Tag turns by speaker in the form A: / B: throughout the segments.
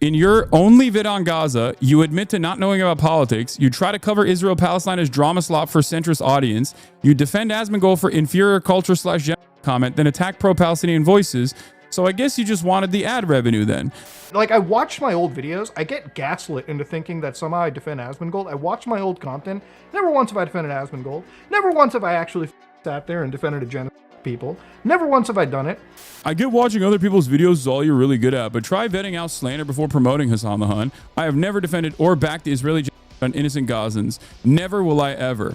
A: In your only vid on Gaza, you admit to not knowing about politics. You try to cover Israel-Palestine as drama slop for centrist audience. You defend Asmongold for inferior culture / comment, then attack pro-Palestinian voices. So I guess you just wanted the ad revenue then.
B: Like, I watched my old videos. I get gaslit into thinking that somehow I defend Asmongold. I watch my old content. Never once have I defended Asmongold. Never once have I actually sat there and defended a genocide people. Never once have I done it.
A: I get watching other people's videos is all you're really good at, but try vetting out slander before promoting Hasan the Hun. I have never defended or backed the Israeli genocide on innocent Gazans. Never will I ever.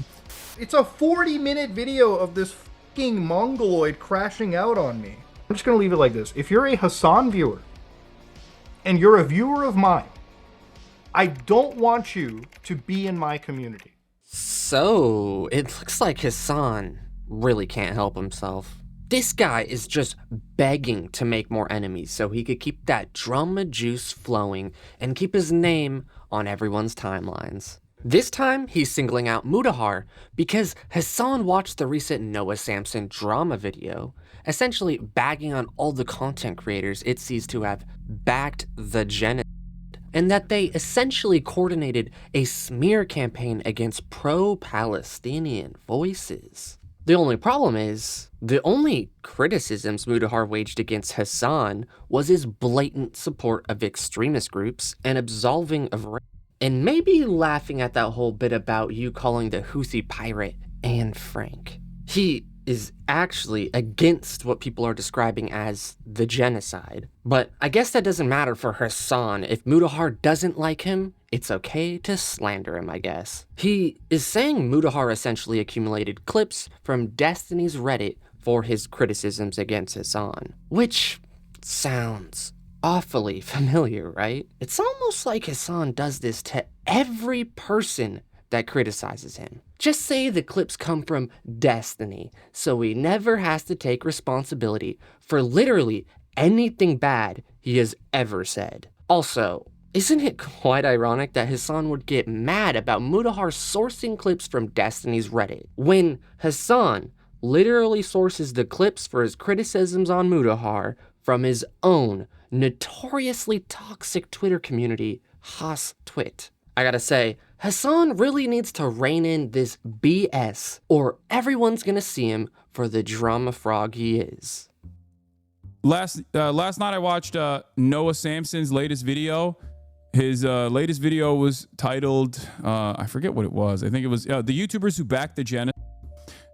B: It's a 40-minute video of this fucking mongoloid crashing out on me. I'm just gonna leave it like this. If you're a Hasan viewer, and you're a viewer of mine, I don't want you to be in my community.
C: So, it looks like Hasan really can't help himself. This guy is just begging to make more enemies so he could keep that drama juice flowing and keep his name on everyone's timelines. This time, he's singling out Mutahar because Hasan watched the recent Noah Samson drama video, essentially bagging on all the content creators it sees to have backed the genocide, and that they essentially coordinated a smear campaign against pro-Palestinian voices. The only problem is, the only criticisms Mutahar waged against Hasan was his blatant support of extremist groups and absolving of rape, and maybe laughing at that whole bit about you calling the Houthi pirate Anne Frank. He is actually against what people are describing as the genocide. But I guess that doesn't matter for Hasan. If Mutahar doesn't like him, it's okay to slander him, I guess. He is saying Mutahar essentially accumulated clips from Destiny's Reddit for his criticisms against Hasan, which sounds awfully familiar, right? It's almost like Hasan does this to every person that criticizes him. Just say the clips come from Destiny, so he never has to take responsibility for literally anything bad he has ever said. Also, isn't it quite ironic that Hasan would get mad about Mutahar sourcing clips from Destiny's Reddit, when Hasan literally sources the clips for his criticisms on Mutahar from his own notoriously toxic Twitter community, HasTwit? I gotta say, Hasan really needs to rein in this BS, or everyone's gonna see him for the drama frog he is.
A: Last night I watched Noah Samson's latest video. His latest video was titled, I forget what it was. I think it was the YouTubers who backed the genocide.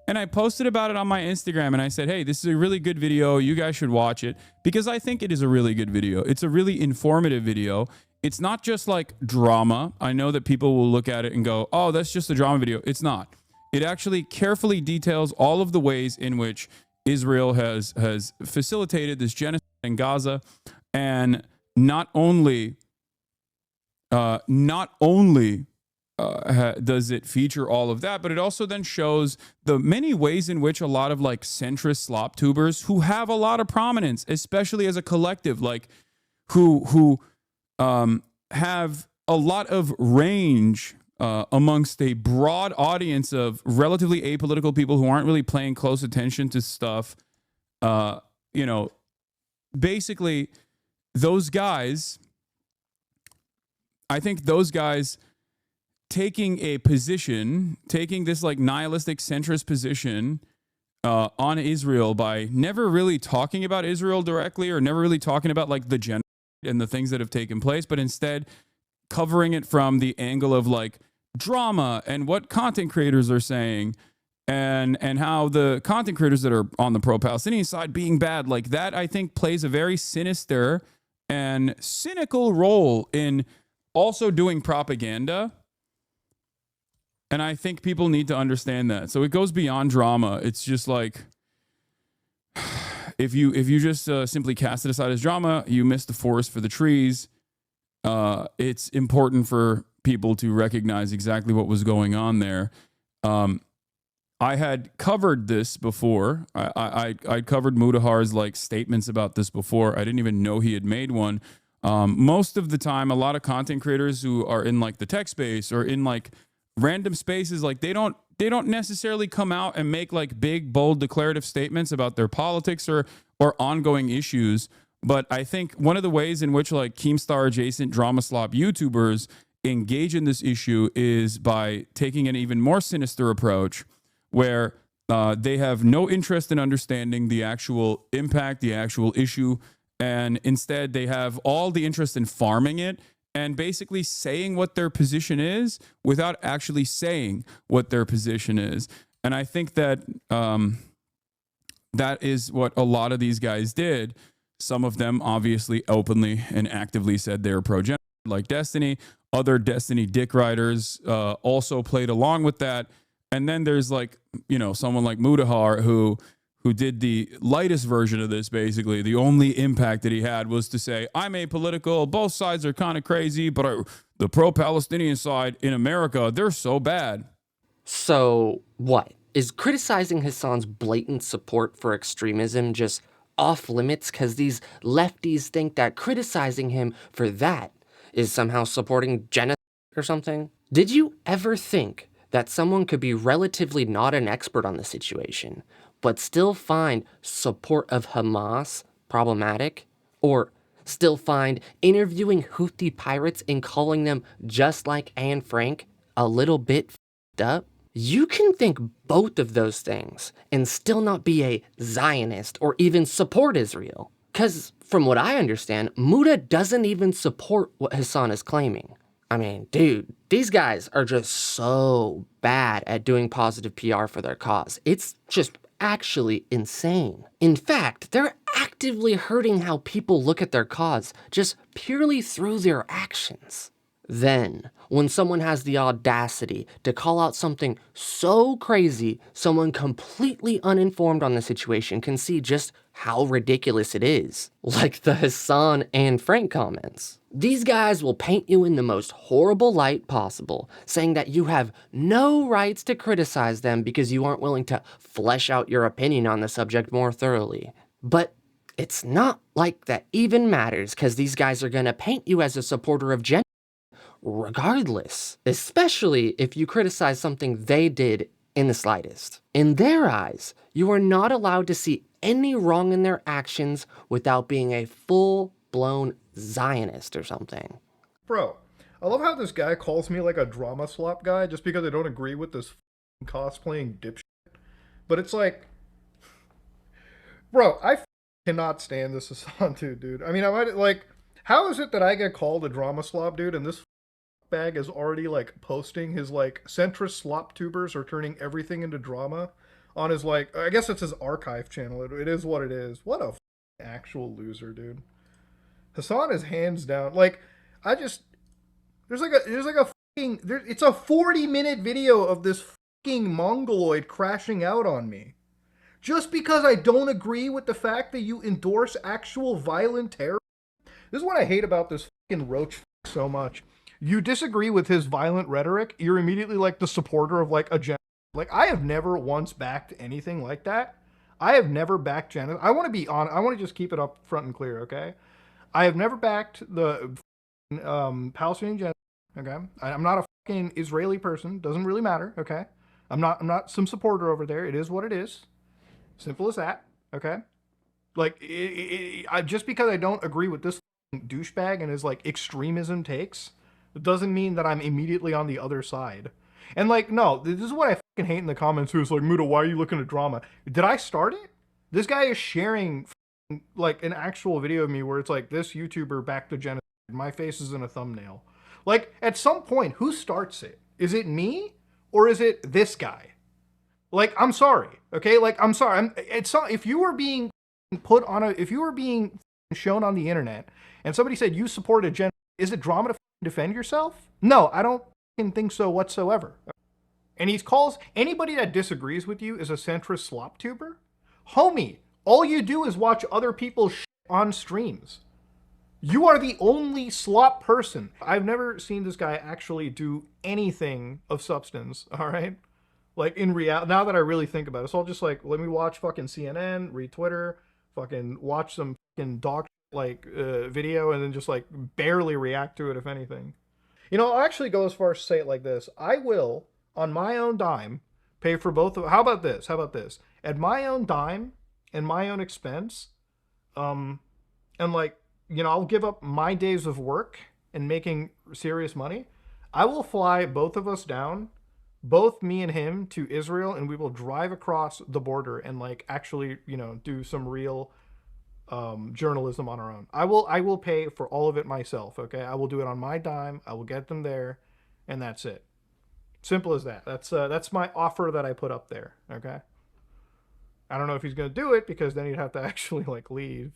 A: And I posted about it on my Instagram and I said, hey, this is a really good video. You guys should watch it, because I think it is a really good video. It's a really informative video. It's not just like drama. I know that people will look at it and go, oh, that's just a drama video. It's not. It actually carefully details all of the ways in which Israel has facilitated this genocide in Gaza. And not only does it feature all of that, but it also then shows the many ways in which a lot of like centrist slop tubers who have a lot of prominence, especially as a collective, like who have a lot of range amongst a broad audience of relatively apolitical people who aren't really paying close attention to stuff. You know, basically those guys, I think those guys taking a position, taking this like nihilistic centrist position on Israel by never really talking about Israel directly, or never really talking about like the genocide and the things that have taken place, but instead covering it from the angle of like drama and what content creators are saying, and how the content creators that are on the pro-Palestinian side being bad, like that, I think plays a very sinister and cynical role in also doing propaganda. And I think people need to understand that. So it goes beyond drama. It's just like, if you just simply cast it aside as drama, you miss the forest for the trees. It's important for people to recognize exactly what was going on there. I had covered this before. I covered Mutahar's like statements about this before. I didn't even know he had made one. Most of the time, a lot of content creators who are in like the tech space or in like random spaces, like they don't necessarily come out and make like big, bold, declarative statements about their politics or ongoing issues. But I think one of the ways in which like Keemstar adjacent drama slop YouTubers engage in this issue is by taking an even more sinister approach where they have no interest in understanding the actual impact, the actual issue, and instead they have all the interest in farming it and basically saying what their position is without actually saying what their position is. And I think that that is what a lot of these guys did. Some of them obviously openly and actively said they were pro-gender, like Destiny. Other Destiny dick riders also played along with that. And then there's like, you know, someone like Mutahar who did the lightest version of this. Basically, the only impact that he had was to say, I'm apolitical. Both sides are kind of crazy, but the pro-Palestinian side in America, they're so bad.
C: So what? Is criticizing Hasan's blatant support for extremism just off limits because these lefties think that criticizing him for that is somehow supporting genocide or something? Did you ever think that someone could be relatively not an expert on the situation, but still find support of Hamas problematic? Or still find interviewing Houthi pirates and calling them just like Anne Frank a little bit f***ed up? You can think both of those things and still not be a Zionist or even support Israel. Because from what I understand, Muta doesn't even support what Hasan is claiming. I mean, dude, these guys are just so bad at doing positive PR for their cause. It's just actually insane. In fact, they're actively hurting how people look at their cause just purely through their actions. Then, when someone has the audacity to call out something so crazy, someone completely uninformed on the situation can see just how ridiculous it is. Like the Hasan and Frank comments. These guys will paint you in the most horrible light possible, saying that you have no rights to criticize them because you aren't willing to flesh out your opinion on the subject more thoroughly. But it's not like that even matters, because these guys are gonna paint you as a supporter of gender regardless, especially if you criticize something they did in the slightest. In their eyes, you are not allowed to see any wrong in their actions without being a full-blown Zionist or something.
B: Bro, I love how this guy calls me like a drama slop guy just because I don't agree with this cosplaying dipshit. But it's like, bro, I cannot stand this Hasan dude. I mean, I might, like, how is it that I get called a drama slop dude and this bag is already like posting his like centrist slop tubers are turning everything into drama on his, like, I guess it's his archive channel. It is what it is. What a actual loser, dude. Hasan is hands down, like, I just, there's like a fucking, it's a 40-minute video of this fucking mongoloid crashing out on me just because I don't agree with the fact that you endorse actual violent terror. This is what I hate about this fucking roach so much. You disagree with his violent rhetoric, you're immediately like the supporter of like a genocide. Like, I have never once backed anything like that. I have never backed genocide. I want to be on. I want to just keep it up front and clear, okay? I have never backed the Palestinian genocide. Okay, I'm not a fucking Israeli person. Doesn't really matter. Okay, I'm not some supporter over there. It is what it is. Simple as that. Okay, like just because I don't agree with this douchebag and his like extremism takes, it doesn't mean that I'm immediately on the other side. And like, no, this is what I fucking hate in the comments too. It's like, Muta, why are you looking at drama? Did I start it? This guy is sharing like an actual video of me where it's like, this YouTuber backed the genocide. My face is in a thumbnail. Like, at some point, who starts it? Is it me or is it this guy? Like, I'm sorry, okay? Like, I'm sorry. If you were being if you were being shown on the internet and somebody said you supported genocide, is it drama to defend yourself? No, I don't think so whatsoever. And he calls anybody that disagrees with you is a centrist slop tuber. Homie, all you do is watch other people's shit on streams. You are the only slop person. I've never seen this guy actually do anything of substance, all right? Like, in reality, now that I really think about it. So I'll just, like, let me watch fucking CNN, read Twitter, fucking watch some fucking dog like video, and then just, like, barely react to it, if anything. You know, I'll actually go as far as to say it like this. I will, on my own dime, pay for both of... How about this? At my own dime and my own expense, and like, you know, I'll give up my days of work and making serious money. I will fly both of us down, both me and him, to Israel, and we will drive across the border and like actually, you know, do some real journalism on our own. I will pay for all of it myself. Okay, I will do it on my dime. I will get them there, and that's it. Simple as that. That's my offer that I put up there. Okay. I don't know if he's gonna do it because then he'd have to actually like leave.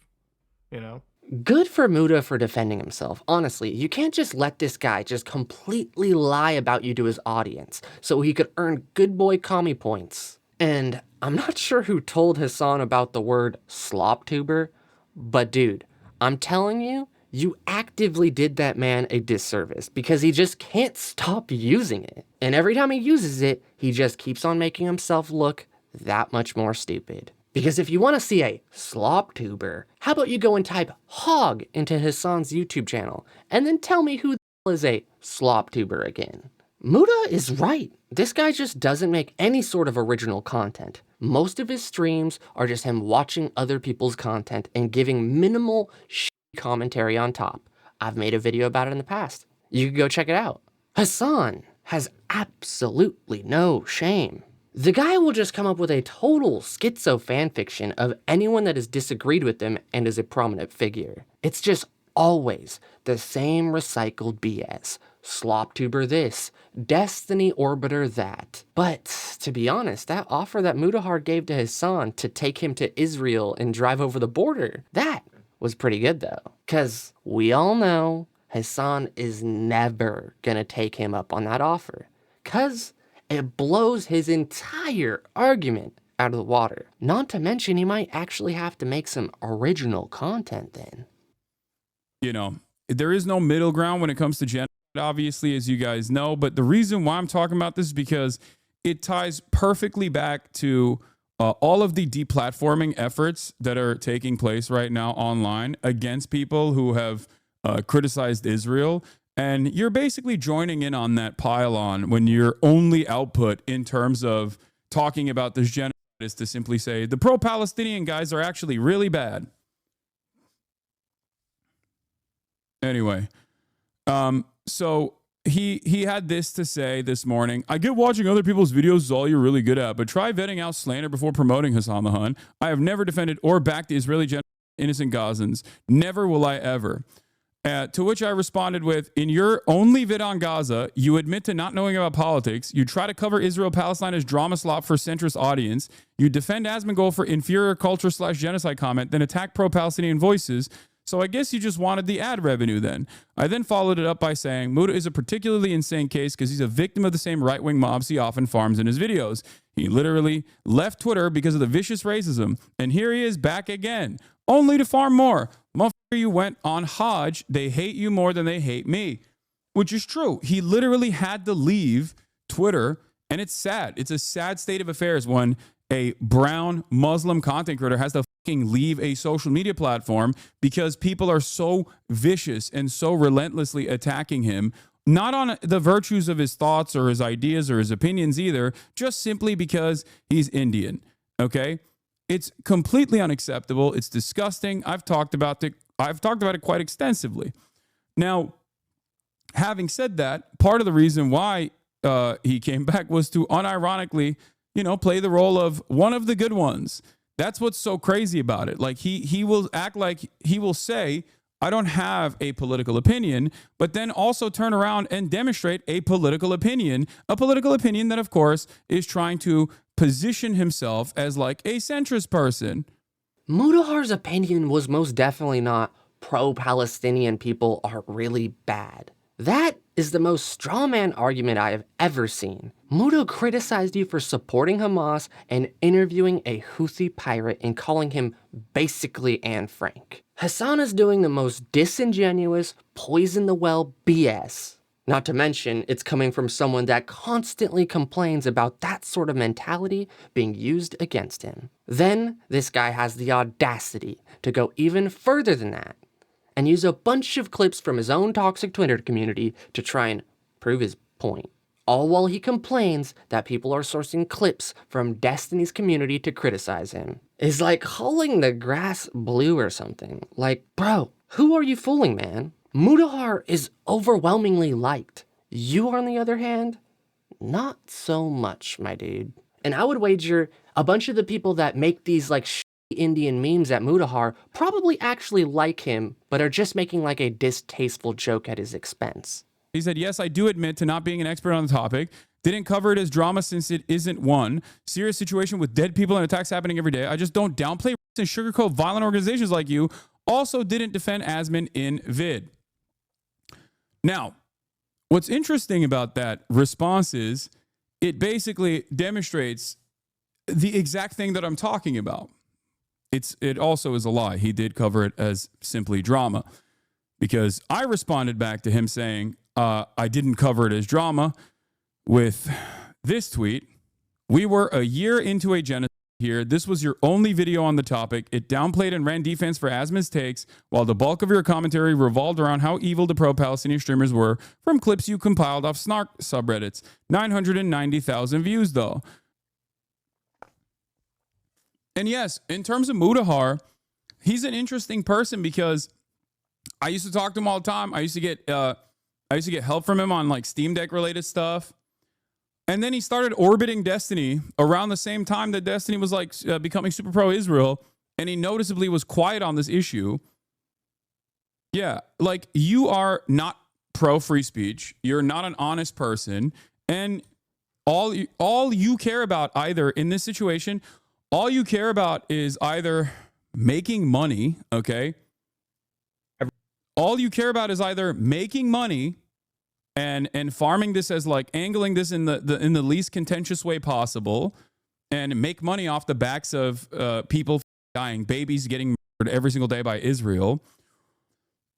B: You know.
C: Good for Muta for defending himself. Honestly, you can't just let this guy just completely lie about you to his audience so he could earn good boy commie points. And I'm not sure who told Hasan about the word slop tuber, but dude, I'm telling you, you actively did that man a disservice because he just can't stop using it. And every time he uses it, he just keeps on making himself look that much more stupid. Because if you want to see a slop tuber, how about you go and type hog into Hasan's YouTube channel and then tell me who the hell is a slop tuber again. Muta is right. This guy just doesn't make any sort of original content. Most of his streams are just him watching other people's content and giving minimal commentary on top. I've made a video about it in the past. You can go check it out. Hasan has absolutely no shame. The guy will just come up with a total schizo fanfiction of anyone that has disagreed with him and is a prominent figure. It's just always the same recycled BS. Sloptuber this, Destiny Orbiter that. But to be honest, that offer that Mutahar gave to Hasan to take him to Israel and drive over the border, that was pretty good though. Cause we all know Hasan is never gonna take him up on that offer. Cause it blows his entire argument out of the water. Not to mention he might actually have to make some original content then.
A: You know, there is no middle ground when it comes to genocide, obviously, as you guys know. But the reason why I'm talking about this is because it ties perfectly back to all of the deplatforming efforts that are taking place right now online against people who have criticized Israel. And you're basically joining in on that pile-on when your only output in terms of talking about this genocide is to simply say the pro-Palestinian guys are actually really bad. Anyway, so he had this to say this morning. I get watching other people's videos is all you're really good at, but try vetting out slander before promoting Hasan the Hun. I have never defended or backed the Israeli genocide of innocent Gazans. Never will I ever. To which I responded with, in your only vid on Gaza, you admit to not knowing about politics. You try to cover Israel-Palestine as drama slop for centrist audience. You defend Asmongold for inferior culture/genocide comment, then attack pro-Palestinian voices. So I guess you just wanted the ad revenue then. I then followed it up by saying, Muta is a particularly insane case because he's a victim of the same right-wing mobs he often farms in his videos. He literally left Twitter because of the vicious racism. And here he is back again, only to farm more. Motherfucker, you went on Hajj. They hate you more than they hate me. Which is true. He literally had to leave Twitter, and it's sad. It's a sad state of affairs when a brown Muslim content creator has to fucking leave a social media platform because people are so vicious and so relentlessly attacking him, not on the virtues of his thoughts or his ideas or his opinions either, just simply because he's Indian. Okay? It's completely unacceptable. It's disgusting. I've talked about it quite extensively. Now, having said that, part of the reason why he came back was to unironically, play the role of one of the good ones. That's what's so crazy about it. Like he will act like he will say, I don't have a political opinion, but then also turn around and demonstrate a political opinion that, of course, is trying to position himself as like a centrist person.
C: Mutahar's opinion was most definitely not pro-Palestinian people are really bad. That is the most strawman argument I have ever seen. Muta criticized you for supporting Hamas and interviewing a Houthi pirate and calling him basically Anne Frank. Hasan is doing the most disingenuous, poison the well BS. Not to mention, it's coming from someone that constantly complains about that sort of mentality being used against him. Then, this guy has the audacity to go even further than that and use a bunch of clips from his own toxic Twitter community to try and prove his point. all while he complains that people are sourcing clips from Destiny's community to criticize him. It's like calling the grass blue or something. Like, bro, who are you fooling, man? Mutahar is overwhelmingly liked. You, on the other hand, not so much, my dude. And I would wager a bunch of the people that make these like Indian memes at Mutahar probably actually like him, but are just making like a distasteful joke at his expense.
A: He said, yes, I do admit to not being an expert on the topic. Didn't cover it as drama since it isn't one. Serious situation with dead people and attacks happening every day. I just don't downplay and sugarcoat violent organizations like you. Also didn't defend Asmin in vid. Now, what's interesting about that response is it basically demonstrates the exact thing that I'm talking about. It also is a lie. He did cover it as simply drama, because I responded back to him saying, I didn't cover it as drama with this tweet. We were a year into a genocide here. This was your only video on the topic. It downplayed and ran defense for Asmin's takes, while the bulk of your commentary revolved around how evil the pro-Palestinian streamers were from clips you compiled off snark subreddits. 990,000 views, though. And yes, in terms of Mutahar, he's an interesting person because I used to talk to him all the time. I used to get help from him on like Steam Deck related stuff. And then he started orbiting Destiny around the same time that Destiny was like becoming super pro Israel. And he noticeably was quiet on this issue. Yeah, like you are not pro free speech. You're not an honest person. And all you care about either in this situation, all you care about is either making money, okay? All you care about is either making money and farming this as like angling this in the least contentious way possible and make money off the backs of people dying, babies getting murdered every single day by Israel.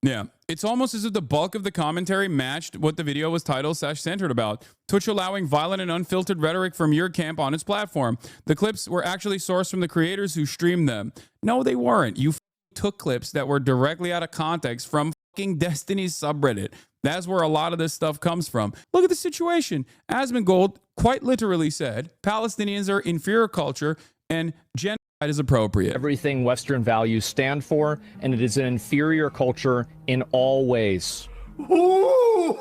A: Yeah, it's almost as if the bulk of the commentary matched what the video was titled/centered about. Twitch allowing violent and unfiltered rhetoric from your camp on its platform. The clips were actually sourced from the creators who streamed them. No, they weren't. You took clips that were directly out of context from fucking Destiny's subreddit. That's where a lot of this stuff comes from. Look at the situation. Asmongold quite literally said, Palestinians are inferior culture and genocide is appropriate.
D: Everything Western values stand for, and it is an inferior culture in all ways.
B: Ooh,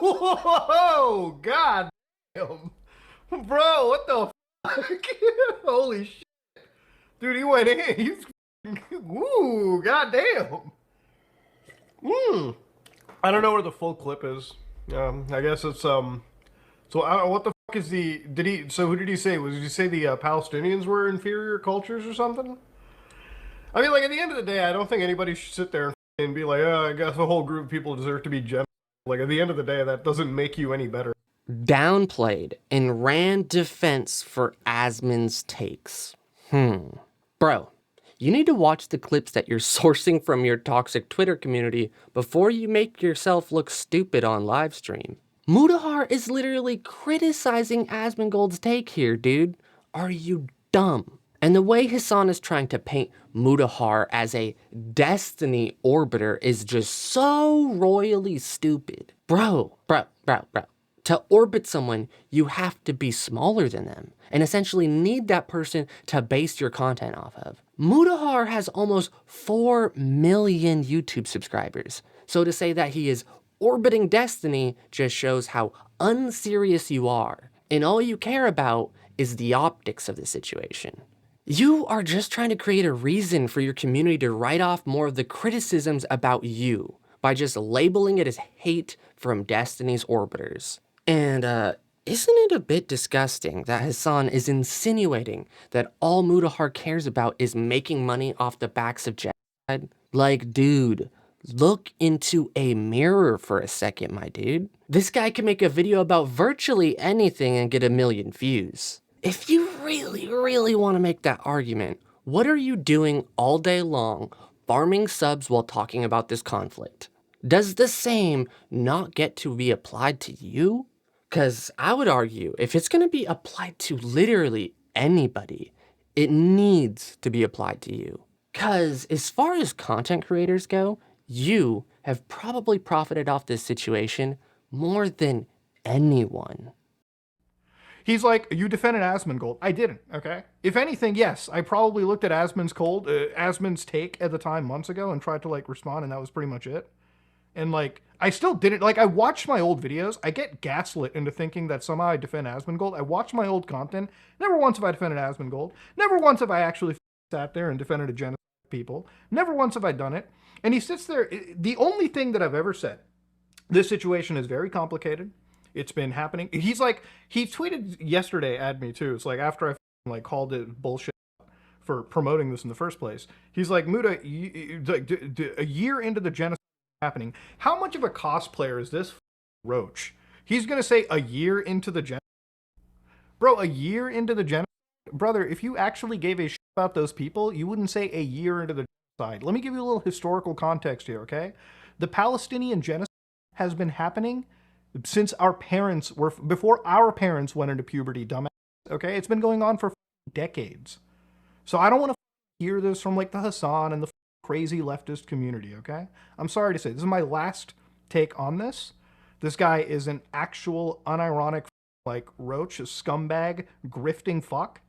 B: God damn. Bro, what the fuck? Holy shit. Dude, he went in. He's... Ooh, god damn. I don't know where the full clip is. I guess it's so what the fuck is the who did he say? Did he say the Palestinians were inferior cultures or something? I mean, like, at the end of the day, I don't think anybody should sit there and be like, oh, I guess a whole group of people deserve to be genocided. Like, at the end of the day, that doesn't make you any better.
C: Downplayed and ran defense for Asmin's takes. Bro, you need to watch the clips that you're sourcing from your toxic Twitter community before you make yourself look stupid on livestream. Mutahar is literally criticizing Asmongold's take here, dude. Are you dumb? And the way Hasan is trying to paint Mutahar as a Destiny orbiter is just so royally stupid. Bro. To orbit someone, you have to be smaller than them and essentially need that person to base your content off of. Mutahar has almost 4 million YouTube subscribers. So to say that he is orbiting Destiny just shows how unserious you are. And all you care about is the optics of the situation. You are just trying to create a reason for your community to write off more of the criticisms about you by just labeling it as hate from Destiny's orbiters. And isn't it a bit disgusting that Hasan is insinuating that all Mutahar cares about is making money off the backs of genocide? Like, dude, look into a mirror for a second, my dude. This guy can make a video about virtually anything and get 1 million views. If you really want to make that argument, what are you doing all day long farming subs while talking about this conflict? Does the same not get to be applied to you? Because I would argue, if it's going to be applied to literally anybody, it needs to be applied to you. Because as far as content creators go, you have probably profited off this situation more than anyone.
B: He's like, you defended Asmongold. I didn't, okay? If anything, yes, I probably looked at Asmon's take at the time months ago and tried to like respond, and that was pretty much it. And like, I still didn't, like, I watched my old videos. I get gaslit into thinking that somehow I defend Asmongold. I watched my old content. Never once have I defended Asmongold. Never once have I actually sat there and defended a genocide of people. Never once have I done it. And he sits there. The only thing that I've ever said, this situation is very complicated. It's been happening. He's like, he tweeted yesterday at me too. It's like after I like called it bullshit for promoting this in the first place. He's like, Muta, a year into the genocide happening, how much of a cosplayer is this roach? He's gonna say a year into the genocide? Bro, a year into the genocide? Brother, if you actually gave a shit about those people, you wouldn't say a year into the genocide. Let me give you a little historical context here, okay? The Palestinian genocide has been happening since our parents were, before our parents went into puberty, dumbass, okay? It's been going on for decades. So I don't want to hear this from like the Hasan and the crazy leftist community, okay? I'm sorry to say, this is my last take on this. This guy is an actual unironic like roach, a scumbag, grifting fuck.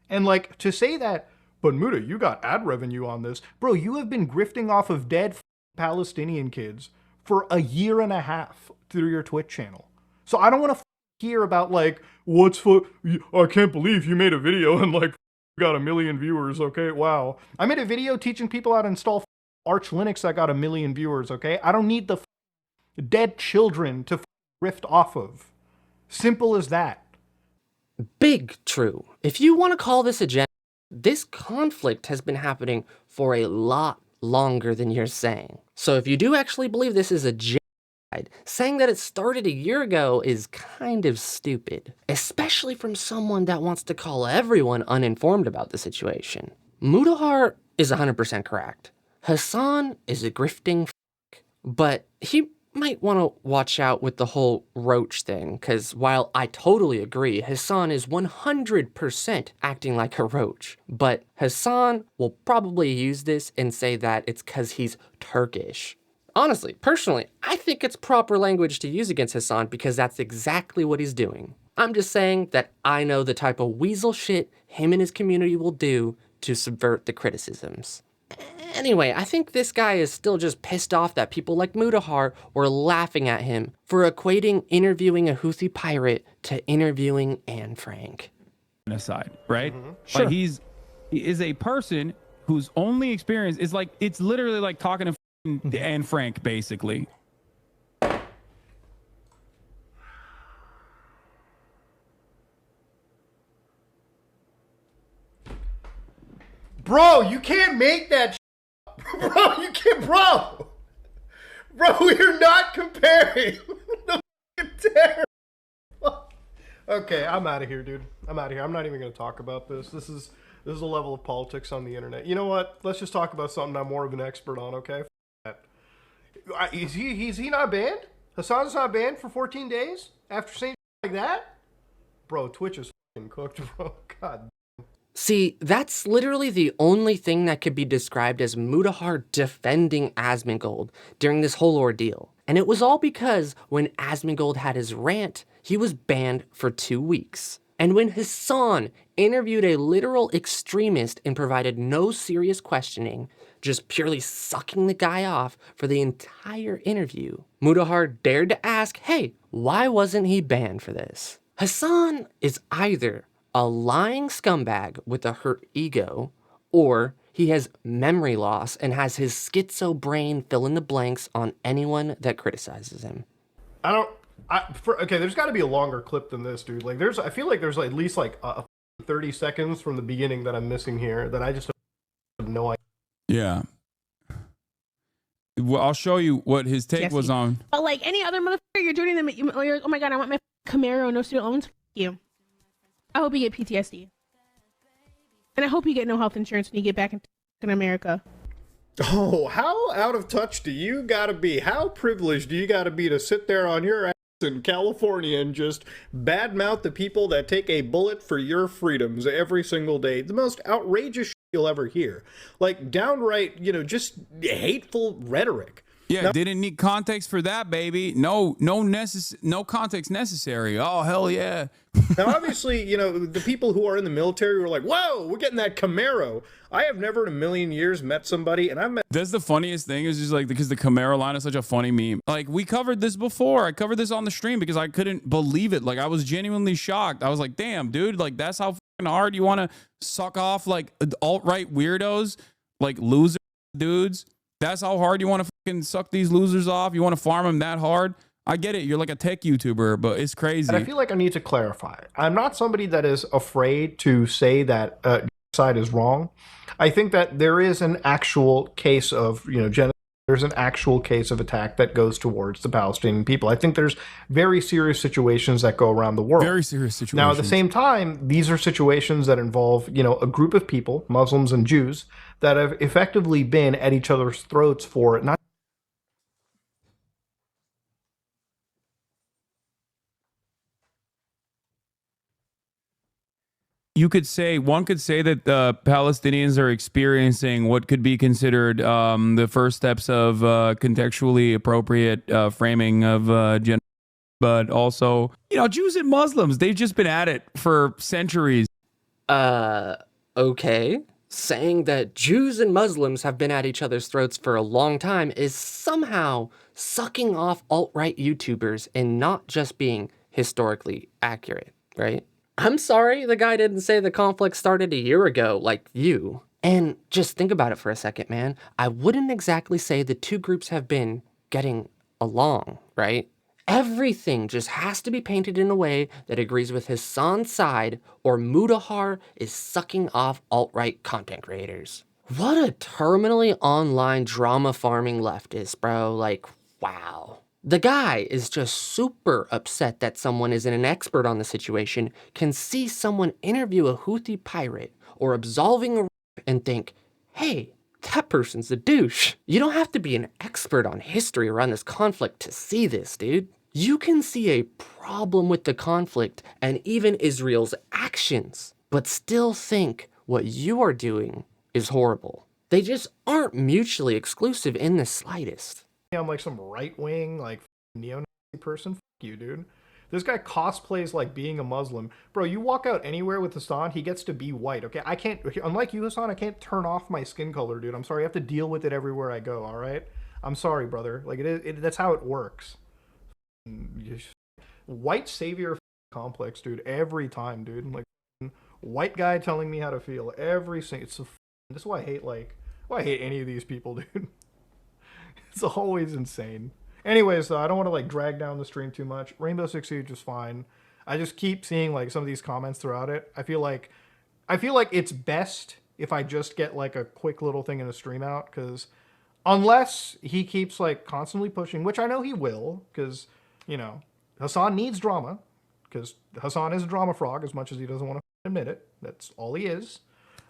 B: And like to say that, but Muta, you got ad revenue on this. Bro, you have been grifting off of dead Palestinian kids for a year and a half through your Twitch channel. So I don't want to hear about like, I can't believe you made a video and like got 1 million viewers, okay? Wow. I made a video teaching people how to install Arch Linux that got 1 million viewers, okay? I don't need the dead children to rift off of. Simple as that.
C: Big true. If you want to call this a genocide, this conflict has been happening for a lot longer than you're saying. So if you do actually believe this is a genocide, saying that it started a year ago is kind of stupid, especially from someone that wants to call everyone uninformed about the situation. Mutahar is 100% correct. Hasan is a grifting f***, but he might want to watch out with the whole roach thing, because while I totally agree, Hasan is 100% acting like a roach, but Hasan will probably use this and say that it's because he's Turkish. Honestly, personally, I think it's proper language to use against Hasan because that's exactly what he's doing. I'm just saying that I know the type of weasel shit him and his community will do to subvert the criticisms. Anyway, I think this guy is still just pissed off that people like Mutahar were laughing at him for equating interviewing a Houthi pirate to interviewing Anne Frank.
A: Genocide, right?
B: Sure.
A: Like he is a person whose only experience is like, it's literally like talking to Anne Frank, basically.
B: Bro, you can't make that bro, you can't, bro, we're not comparing the terrible. Okay, I'm out of here, dude. I'm out of here. I'm not even going to talk about this. This is a level of politics on the internet. You know what? Let's just talk about something I'm more of an expert on, okay? Is he not banned? Hasan's not banned for 14 days after saying like that? Bro, Twitch is fucking cooked, bro. God.
C: See, that's literally the only thing that could be described as Mutahar defending Asmongold during this whole ordeal. And it was all because when Asmongold had his rant, he was banned for 2 weeks. And when Hasan interviewed a literal extremist and provided no serious questioning, just purely sucking the guy off for the entire interview, Mutahar dared to ask, hey, why wasn't he banned for this? Hasan is either a lying scumbag with a hurt ego, or he has memory loss and has his schizo brain fill in the blanks on anyone that criticizes him.
B: Okay, there's got to be a longer clip than this, dude. Like, I feel like there's at least like 30 seconds from the beginning that I'm missing here that I just have no idea.
A: Yeah. Well, I'll show you what his take was on.
E: But like any other motherfucker, you're doing them. You're, oh my god, I want my Camaro, no student loans. F you. I hope you get PTSD, and I hope you get no health insurance when you get back in America.
B: Oh, how out of touch do you gotta be? How privileged do you gotta be to sit there on your ass in California and just badmouth the people that take a bullet for your freedoms every single day? The most outrageous shit you'll ever hear. Like, downright, just hateful rhetoric.
A: Yeah, didn't need context for that, baby. No context necessary. Oh, hell yeah.
B: Now, obviously, you know, the people who are in the military were like, whoa, we're getting that Camaro. I have never in a million years met somebody, and I've met...
A: That's the funniest thing is just like, because the Camaro line is such a funny meme. Like, we covered this before. I covered this on the stream because I couldn't believe it. Like, I was genuinely shocked. I was like, damn, dude, like, that's how fucking hard you want to suck off, like, alt-right weirdos, like, loser dudes. That's how hard you want to fucking suck these losers off. You want to farm them that hard. I get it. You're like a tech YouTuber, but it's crazy.
B: And I feel like I need to clarify. I'm not somebody that is afraid to say that side is wrong. I think that there is an actual case of, you know, genocide. There's an actual case of attack that goes towards the Palestinian people. I think there's very serious situations that go around the world.
A: Very serious situations.
B: Now, at the same time, these are situations that involve, you know, a group of people, Muslims and Jews, that have effectively been at each other's throats for not...
A: One could say that the Palestinians are experiencing what could be considered the first steps of contextually appropriate framing of genocide, but also, you know, Jews and Muslims, they've just been at it for centuries.
C: Okay. Saying that Jews and Muslims have been at each other's throats for a long time is somehow sucking off alt-right YouTubers and not just being historically accurate, right? I'm sorry the guy didn't say the conflict started a year ago like you. And just think about it for a second, man. I wouldn't exactly say the two groups have been getting along, right? Everything just has to be painted in a way that agrees with Hasan's side, or Mutahar is sucking off alt-right content creators. What a terminally online drama farming leftist, bro. Like, wow. The guy is just super upset that someone isn't an expert on the situation, can see someone interview a Houthi pirate or absolving a rape and think, hey, that person's a douche. You don't have to be an expert on history around this conflict to see this, dude. You can see a problem with the conflict and even Israel's actions, but still think what you are doing is horrible. They just aren't mutually exclusive in the slightest.
B: I'm like some right-wing, like, neo-Nazi person. Fuck you, dude. This guy cosplays like being a Muslim. Bro, you walk out anywhere with Hasan, he gets to be white, okay? I can't, unlike you, Hasan, I can't turn off my skin color, dude. I'm sorry, I have to deal with it everywhere I go, all right? I'm sorry, brother. Like, that's how it works. White savior complex, dude, every time, dude. I'm like, white guy telling me how to feel every single... It's so... This is why I hate, like... Why I hate any of these people, dude. It's always insane. Anyways, though, I don't want to like drag down the stream too much. Rainbow Six Siege is fine. I just keep seeing like some of these comments throughout it. I feel like it's best if I just get like a quick little thing in the stream out, because unless he keeps like constantly pushing, which I know he will, because, you know, Hasan needs drama, because Hasan is a drama frog as much as he doesn't want to admit it. That's all he is.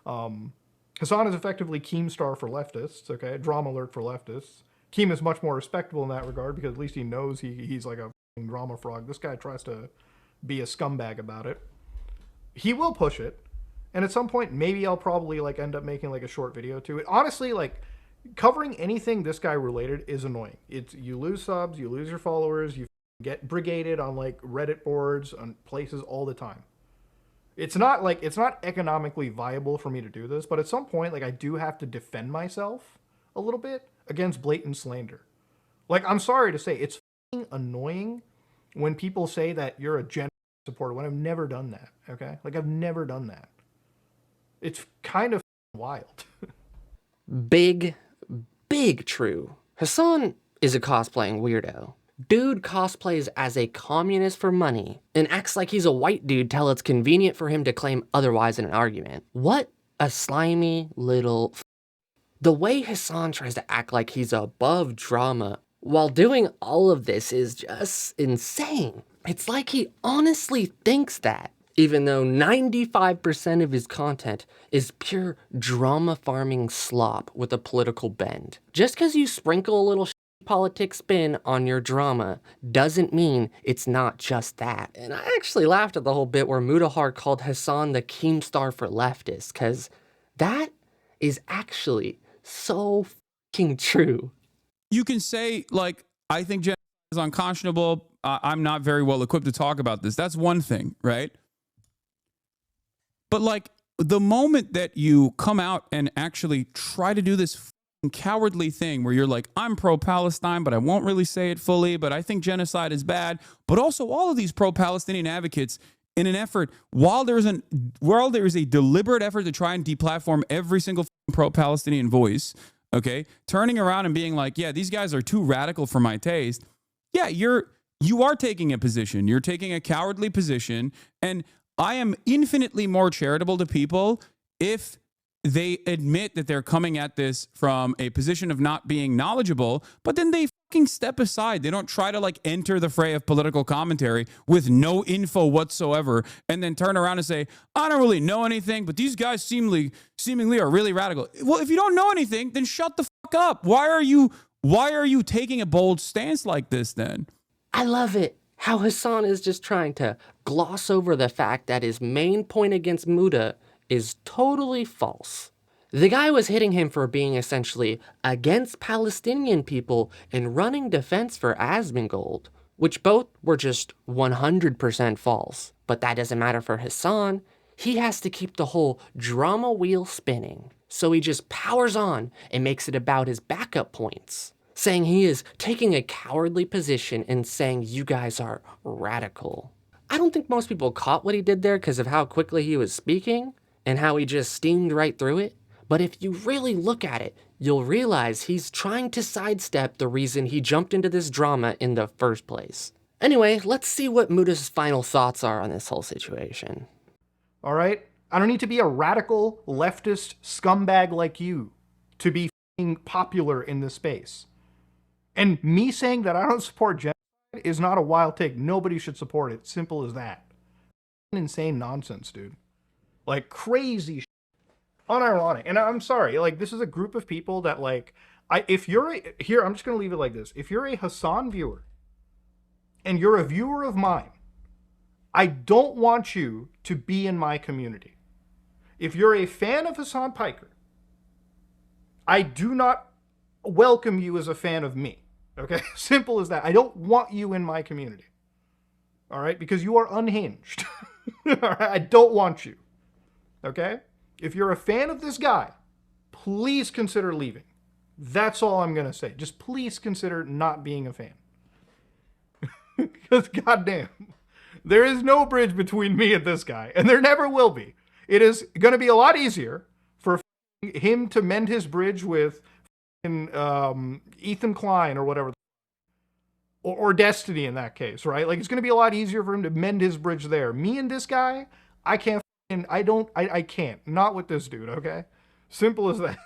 B: Hasan is effectively Keemstar for leftists, okay? Drama alert for leftists. Keem is much more respectable in that regard because at least he knows he's like a drama frog. This guy tries to be a scumbag about it. He will push it, and at some point maybe I'll probably like end up making like a short video to it. Honestly, like covering anything this guy related is annoying. It's you lose subs, you lose your followers, you get brigaded on like Reddit boards on places all the time. It's not economically viable for me to do this, but at some point like I do have to defend myself a little bit against blatant slander. Like, I'm sorry to say, it's annoying when people say that you're a genocide supporter when I've never done that, okay? Like, I've never done that. It's kind of wild.
C: Big true. Hasan is a cosplaying weirdo. Dude cosplays as a communist for money and acts like he's a white dude till it's convenient for him to claim otherwise in an argument. What a slimy little... The way Hasan tries to act like he's above drama while doing all of this is just insane. It's like he honestly thinks that, even though 95% of his content is pure drama farming slop with a political bend. Just because you sprinkle a little politics spin on your drama doesn't mean it's not just that. And I actually laughed at the whole bit where Mutahar called Hasan the Keemstar for leftists, because that is actually so fucking true.
A: you can say, like, I think genocide is unconscionable. I'm not very well equipped to talk about this. That's one thing, right? But like the moment that you come out and actually try to do this cowardly thing where you're like, I'm pro-Palestine, but I won't really say it fully, but I think genocide is bad. But also all of these pro-Palestinian advocates in an effort, while there is a deliberate effort to try and deplatform every single pro-Palestinian voice, okay, turning around and being like, yeah, these guys are too radical for my taste. Yeah, you are taking a position. You're taking a cowardly position. And I am infinitely more charitable to people if they admit that they're coming at this from a position of not being knowledgeable, but then they fucking step aside. They don't try to like enter the fray of political commentary with no info whatsoever and then turn around and say, I don't really know anything, but these guys seemingly are really radical. Well, if you don't know anything, then shut the fuck up. Why are you taking a bold stance like this then?
C: I love it. How Hasan is just trying to gloss over the fact that his main point against Muta is totally false. The guy was hitting him for being essentially against Palestinian people and running defense for Asmongold, which both were just 100% false. But that doesn't matter for Hasan. He has to keep the whole drama wheel spinning. So he just powers on and makes it about his backup points, saying he is taking a cowardly position and saying you guys are radical. I don't think most people caught what he did there because of how quickly he was speaking and how he just steamed right through it. But if you really look at it, you'll realize he's trying to sidestep the reason he jumped into this drama in the first place. Anyway, let's see what Muta's final thoughts are on this whole situation.
B: All right? I don't need to be a radical leftist scumbag like you to be f***ing popular in this space. And me saying that I don't support genocide is not a wild take. Nobody should support it. Simple as that. Insane nonsense, dude. Like crazy shit. Unironic. And I'm sorry, like this is a group of people that like, if you're here, I'm just going to leave it like this. If you're a Hasan viewer and you're a viewer of mine, I don't want you to be in my community. If you're a fan of Hasan Piker, I do not welcome you as a fan of me. Okay? Simple as that. I don't want you in my community. All right? Because you are unhinged. All right? I don't want you. Okay? If you're a fan of this guy, please consider leaving. That's all I'm going to say. Just please consider not being a fan. Because goddamn, there is no bridge between me and this guy. And there never will be. It is going to be a lot easier for him to mend his bridge with Ethan Klein or whatever. Or Destiny in that case, right? Like it's going to be a lot easier for him to mend his bridge there. Me and this guy, I can't. I can't. Not with this dude, okay? Simple as that.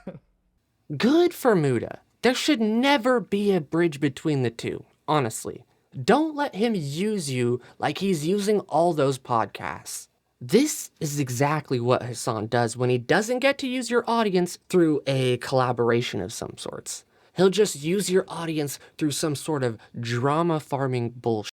C: Good for Muta. There should never be a bridge between the two, honestly. Don't let him use you like he's using all those podcasts. This is exactly what Hasan does when he doesn't get to use your audience through a collaboration of some sorts. He'll just use your audience through some sort of drama farming bullshit.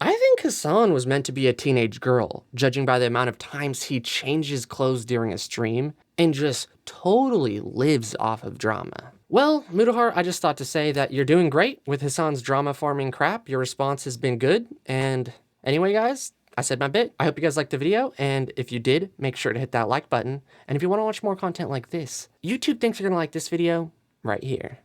C: I think Hasan was meant to be a teenage girl, judging by the amount of times he changes clothes during a stream and just totally lives off of drama. Well, Mutahar, I just thought to say that you're doing great with Hasan's drama farming crap. Your response has been good. And anyway, guys, I said my bit. I hope you guys liked the video. And if you did, make sure to hit that like button. And if you want to watch more content like this, YouTube thinks you're going to like this video right here.